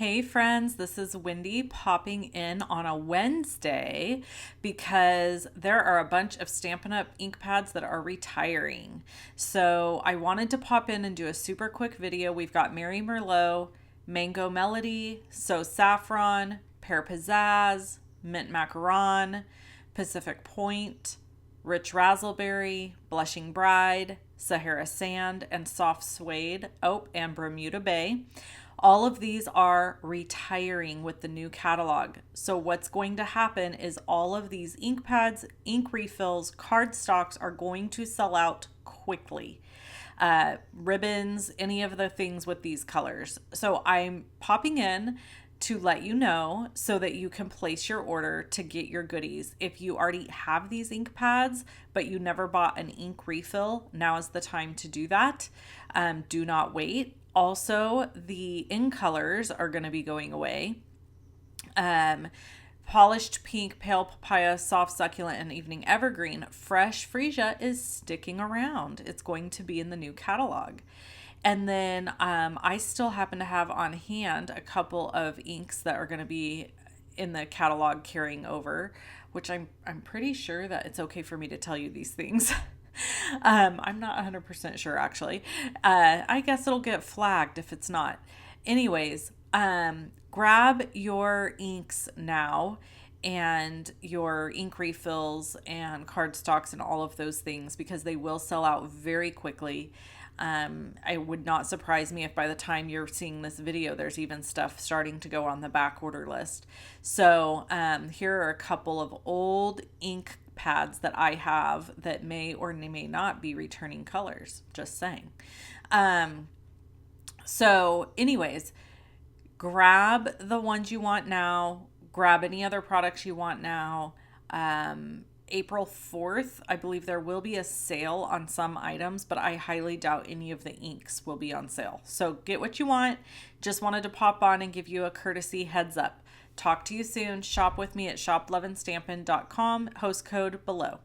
Hey friends, this is Wendy popping in on a Wednesday because there are a bunch of Stampin' Up! Ink pads that are retiring. So I wanted to pop in and do a super quick video. We've got Mary Merlot, Mango Melody, So Saffron, Pear Pizzazz, Mint Macaron, Pacific Point, Rich Razzleberry, Blushing Bride, Sahara Sand, and Soft Suede. Oh, and Bermuda Bay. All of these are retiring with the new catalog. So what's going to happen is all of these ink pads, ink refills, card stocks are going to sell out quickly. Ribbons, any of the things with these colors. So I'm popping in to let you know so that you can place your order to get your goodies. If you already have these ink pads, but you never bought an ink refill, now is the time to do that. Do not wait. Also, the in colors are going to be going away. Polished pink, pale papaya, soft succulent, and evening evergreen. Fresh freesia is sticking around. It's going to be in the new catalog. And then I still happen to have on hand a couple of inks that are going to be in the catalog carrying over, which I'm pretty sure that it's okay for me to tell you these things. I'm not 100% sure, actually. I guess it'll get flagged if it's not. Anyways, grab your inks now and your ink refills and cardstocks and all of those things because they will sell out very quickly. It would not surprise me if by the time you're seeing this video, there's even stuff starting to go on the back order list. So here are a couple of old ink pads that I have that may or may not be returning colors. Just saying. So anyways, grab the ones you want now. Grab any other products you want now. April 4th, I believe there will be a sale on some items, but I highly doubt any of the inks will be on sale. So get what you want. Just wanted to pop on and give you a courtesy heads up. Talk to you soon. Shop with me at shoploveandstampin.com. Host code below.